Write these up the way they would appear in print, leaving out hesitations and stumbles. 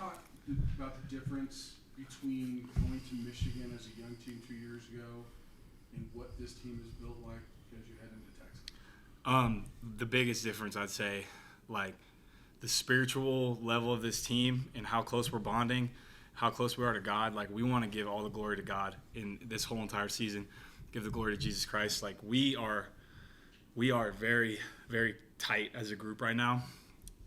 talk about the difference between going to Michigan as a young team 2 years ago and what this team is built like as you head into Texas? The biggest difference, I'd say, like the spiritual level of this team and how close we're bonding, how close we are to God. Like, we want to give all the glory to God in this whole entire season, give the glory to Jesus Christ. Like, we are very, very tight as a group right now.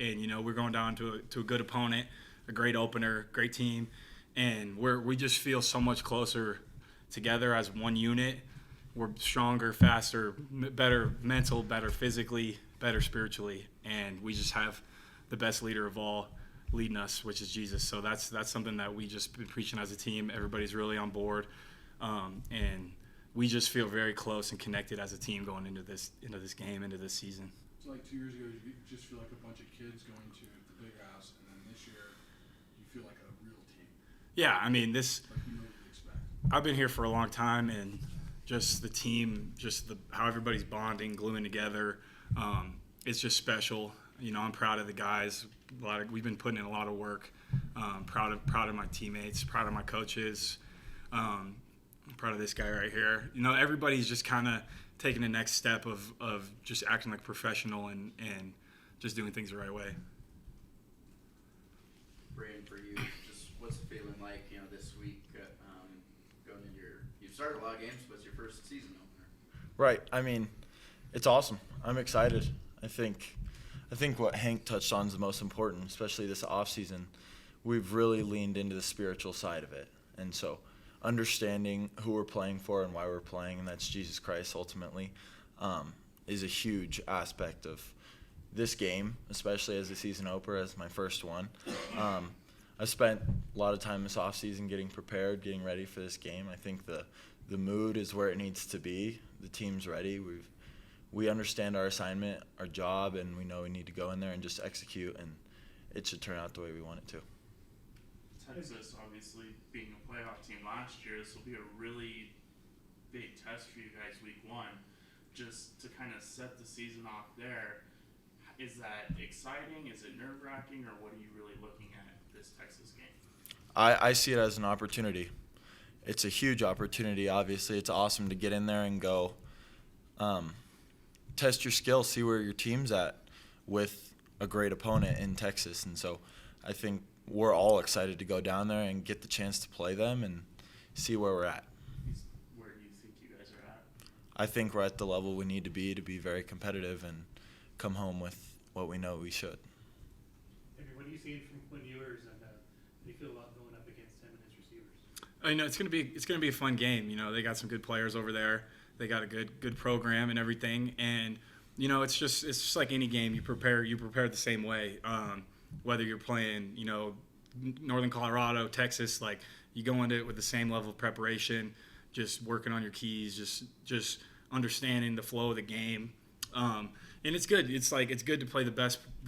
And, you know, we're going down to a good opponent, a great opener, great team. And we just feel so much closer together as one unit. We're stronger, faster, better mental, better physically, better spiritually. And we just have the best leader of all leading us, which is Jesus. So that's something that we just been preaching as a team. Everybody's really on board. And we just feel very close and connected as a team going into this game, into this season. So like 2 years ago, you just feel like a bunch of kids going to the big house, and then this year, you feel like a real team. Yeah, I mean, this. Like you know what you expect. I've been here for a long time, and just the team, how everybody's bonding, gluing together, it's just special. You know, I'm proud of the guys. We've been putting in a lot of work. Proud of my teammates, proud of my coaches. I'm proud of this guy right here. You know, everybody's just kind of taking the next step of just acting like professional and just doing things the right way. Braden, for you, just what's it feeling like, you know, this week going into you've started a lot of games, but it's your first season opener. Right. I mean, it's awesome. I'm excited. I think what Hank touched on is the most important, especially this offseason. We've really leaned into the spiritual side of it. And so understanding who we're playing for and why we're playing, and that's Jesus Christ ultimately, is a huge aspect of this game, especially as a season opener, as my first one. I've spent a lot of time this offseason getting prepared, getting ready for this game. I think the mood is where it needs to be. The team's ready. We understand our assignment, our job, and we know we need to go in there and just execute, and it should turn out the way we want it to. Texas, obviously, being a playoff team last year, this will be a really big test for you guys week one. Just to kind of set the season off there, is that exciting? Is it nerve-wracking? Or what are you really looking at this Texas game? I see it as an opportunity. It's a huge opportunity, obviously. It's awesome to get in there and go test your skill, see where your team's at with a great opponent in Texas. And so I think we're all excited to go down there and get the chance to play them and see where we're at. Where do you think you guys are at? I think we're at the level we need to be very competitive and come home with what we know we should. What do you see from Quinn Ewers, and how do you feel about going up against him and his receivers? You know, it's gonna be a fun game. You know, they got some good players over there. They got a good program and everything. And you know, it's just like any game. You prepare the same way. Whether you're playing, you know, Northern Colorado, Texas, like you go into it with the same level of preparation, just working on your keys, just understanding the flow of the game. And it's good. It's good to play the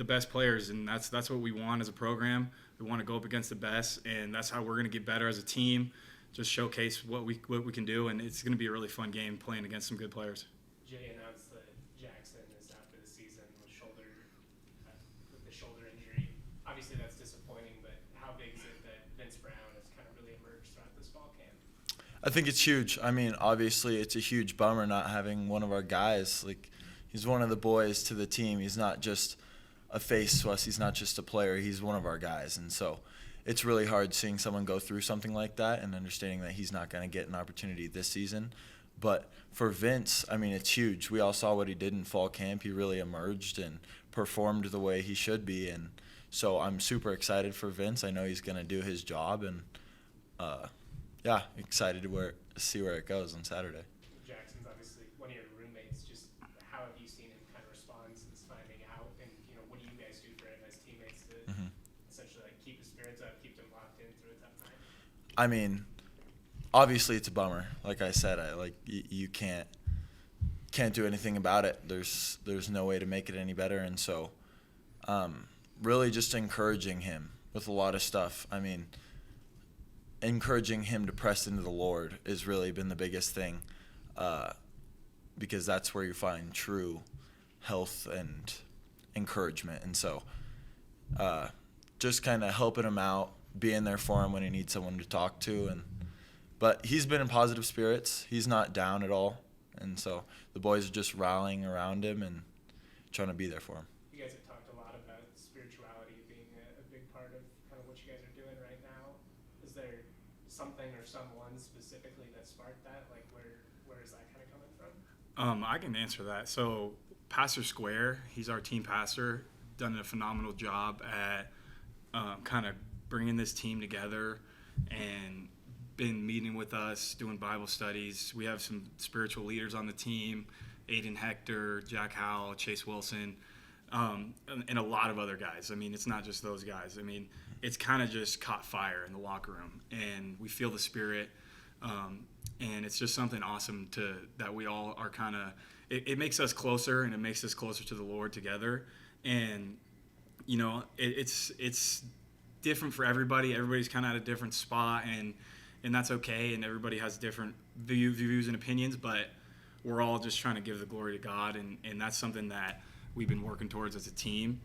best players, and that's what we want as a program. We want to go up against the best, and that's how we're going to get better as a team. Just showcase what we can do, and it's going to be a really fun game playing against some good players. Jay announced that Jackson is out for the season with the shoulder injury. Obviously, that's disappointing, but how big is it that Vince Brown has kind of really emerged throughout this fall camp? I think it's huge. I mean, obviously, it's a huge bummer not having one of our guys. Like, he's one of the boys to the team. He's not just a face to us. He's not just a player. He's one of our guys. And so it's really hard seeing someone go through something like that and understanding that he's not going to get an opportunity this season. But for Vince, I mean, it's huge. We all saw what he did in fall camp. He really emerged and performed the way he should be. And so I'm super excited for Vince. I know he's going to do his job. And, excited to see where it goes on Saturday. Jackson's obviously one of your roommates. Just how have you seen him kind of respond since finding out? And, you know, what do you guys do for him as teammates to essentially like keep his spirits up, keep them locked in through a tough time? I mean, obviously it's a bummer. Like I said, you can't do anything about it. There's no way to make it any better. And so really just encouraging him with a lot of stuff. I mean, encouraging him to press into the Lord has really been the biggest thing, because that's where you find true health and encouragement. And so just kind of helping him out, being there for him when he needs someone to talk to. But he's been in positive spirits. He's not down at all. And so the boys are just rallying around him and trying to be there for him. You guys have talked a lot about spirituality being a big part of kind of what you guys are doing right now. Is there something or someone specifically that sparked that? Like where is that kind of coming from? I can answer that. So Pastor Square, he's our team pastor, done a phenomenal job at kind of bringing this team together and been meeting with us, doing Bible studies. We have some spiritual leaders on the team, Aiden Hector, Jack Howell, Chase Wilson, and a lot of other guys. I mean, it's not just those guys. I mean, it's kind of just caught fire in the locker room, and we feel the spirit, and it's just something awesome that we all are kind of – it makes us closer, and it makes us closer to the Lord together. And, you know, it's different for everybody. Everybody's kind of at a different spot, and that's okay, and everybody has different views and opinions, but we're all just trying to give the glory to God, and that's something that we've been working towards as a team.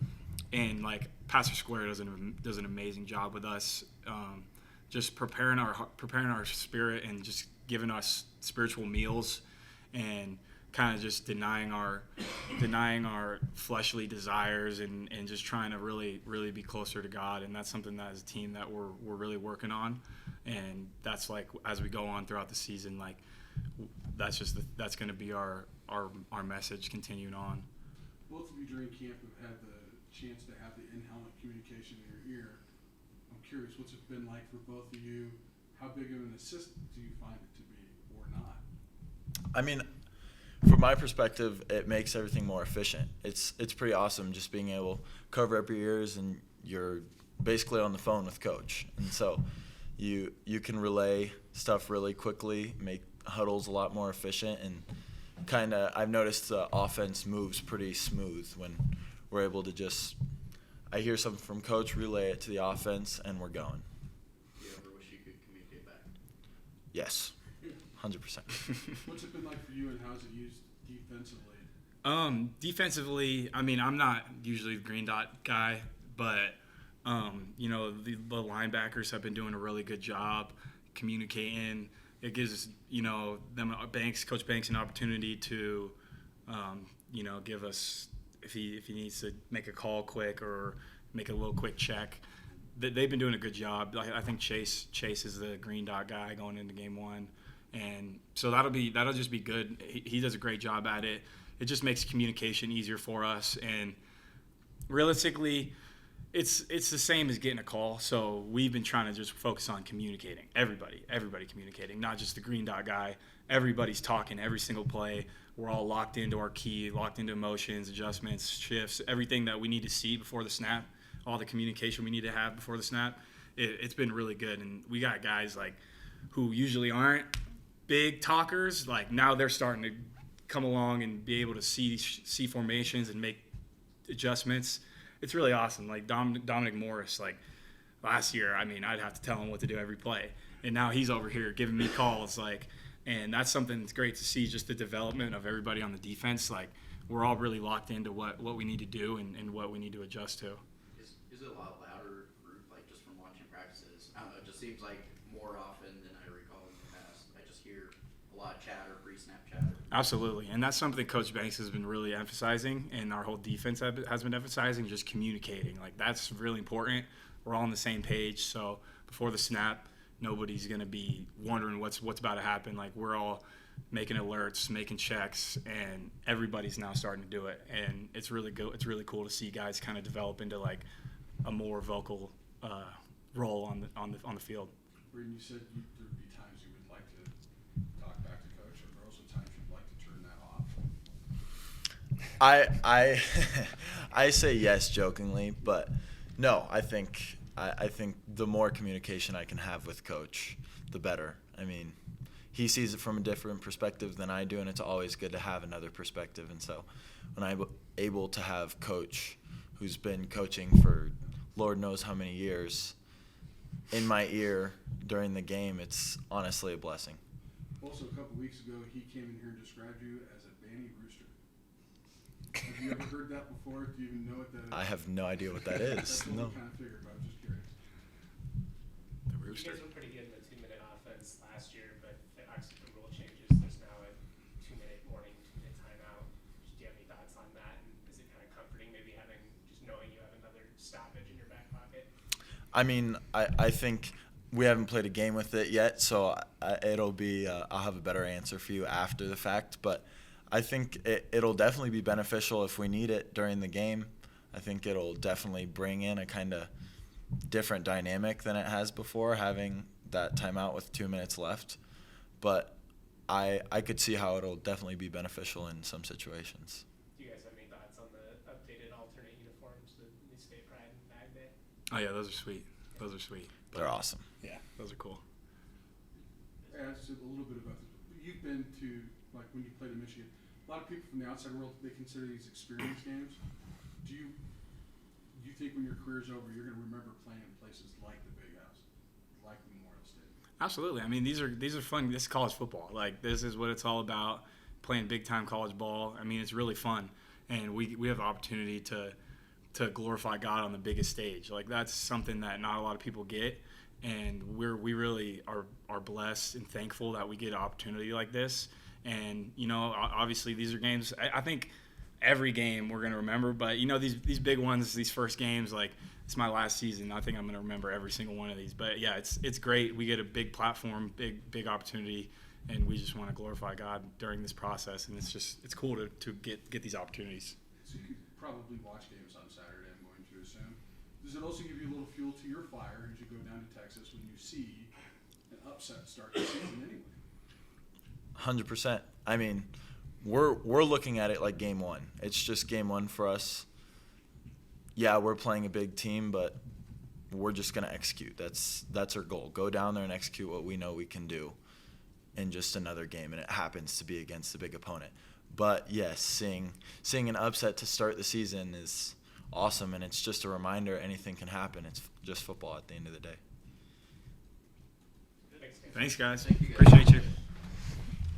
And, like, Pastor Square does an amazing job with us, just preparing our spirit and just giving us spiritual meals and kind of just denying our fleshly desires and just trying to really, really be closer to God. And that's something that as a team that we're really working on. And that's like, as we go on throughout the season, like that's going to be our message continuing on. Both of you during camp have had the chance to have the in-helmet communication in your ear. I'm curious, what's it been like for both of you? How big of an assist do you find it to be or not? I mean, from my perspective, it makes everything more efficient. It's pretty awesome just being able to cover up your ears and you're basically on the phone with coach. And so you can relay stuff really quickly, make huddles a lot more efficient, and kind of I've noticed the offense moves pretty smooth when we're able to just I hear something from coach, relay it to the offense, and we're going. Do you ever wish you could communicate back? Yes, 100%. What's it been like for you, and how's it used defensively? Defensively, I mean, I'm not usually the green dot guy, but you know, the linebackers have been doing a really good job communicating. It gives, you know, Coach Banks an opportunity to, you know, give us if he needs to make a call quick or make a little quick check. They've been doing a good job. I think Chase is the green dot guy going into game one, and so that'll just be good. He does a great job at it. It just makes communication easier for us, and realistically, it's the same as getting a call. So we've been trying to just focus on communicating. Everybody communicating, not just the green dot guy. Everybody's talking every single play. We're all locked into our key, locked into motions, adjustments, shifts, everything that we need to see before the snap, all the communication we need to have before the snap. It's been really good, and we got guys like who usually aren't big talkers. Like now they're starting to come along and be able to see formations and make adjustments. It's really awesome. Like Dominic Morris, like last year, I mean, I'd have to tell him what to do every play, and now he's over here giving me calls, like, and that's something that's great to see. Just the development of everybody on the defense. Like we're all really locked into what we need to do and what we need to adjust to. Is it a lot louder group, like just from watching practices? I don't know. It just seems like more often than I recall in the past. I just hear a lot of chatter, pre-snap chatter. Absolutely, and that's something Coach Banks has been really emphasizing, and our whole defense has been emphasizing, just communicating. Like that's really important. We're all on the same page, so before the snap, nobody's going to be wondering what's about to happen. Like we're all making alerts, making checks, and everybody's now starting to do it, and it's really good. It's really cool to see guys kind of develop into like a more vocal role on the field. Braden, you said there'd be times you would like to talk back to coach, or there are also times you'd like to turn that off. I say yes jokingly, but no, I think the more communication I can have with coach, the better. I mean, he sees it from a different perspective than I do, and it's always good to have another perspective. And so when I'm able to have coach who's been coaching for Lord knows how many years in my ear during the game, it's honestly a blessing. Also, a couple weeks ago, he came in here and described you as a Banny Rooster. Have you ever heard that before? Do you even know what that is? I have no idea what that is. That's what No. we kind of figured, but I was just curious. You Rooster. guys were pretty good in the 2-minute offense last year, but obviously the rule changes. There's now a 2-minute warning, 2-minute timeout. Do you have any thoughts on that? And is it kind of comforting maybe having, just knowing you have another stoppage in your back pocket? I mean, I think we haven't played a game with it yet, so it'll be I'll have a better answer for you after the fact. But I think it'll definitely be beneficial if we need it during the game. I think it'll definitely bring in a kind of different dynamic than it has before, having that timeout with 2 minutes left. But I could see how it'll definitely be beneficial in some situations. Do you guys have any thoughts on the updated alternate uniforms, the new State Pride and Bag Day? Oh yeah, those are sweet. Those are sweet. They're awesome. Yeah, those are cool. Ask a little bit about this. You've been to, like, when you played in Michigan, a lot of people from the outside world, they consider these experience games. Do you think when your career's over, you're going to remember playing in places like the Big House, like Memorial Stadium? Absolutely. I mean, these are fun. This is college football. Like, this is what it's all about, playing big-time college ball. I mean, it's really fun. And we have the opportunity to glorify God on the biggest stage. Like, that's something that not a lot of people get. And we really are blessed and thankful that we get an opportunity like this. And, you know, obviously these are games. I think every game we're going to remember. But, you know, these big ones, these first games, like, it's my last season. I think I'm going to remember every single one of these. But, yeah, it's great. We get a big platform, big opportunity, and we just want to glorify God during this process. And it's cool to get these opportunities. So you could probably watch games on Saturday, I'm going to assume. Does it also give you a little fuel to your fire as you go down to Texas when you see an upset start the season anyway? 100%. I mean, we're looking at it like game one. It's just game one for us. Yeah, we're playing a big team, but we're just going to execute. That's our goal. Go down there and execute what we know we can do in just another game, and it happens to be against a big opponent. But yes, seeing an upset to start the season is awesome, and it's just a reminder anything can happen. It's just football at the end of the day. Thanks, guys. Thanks, guys. Thank you, guys. Appreciate you.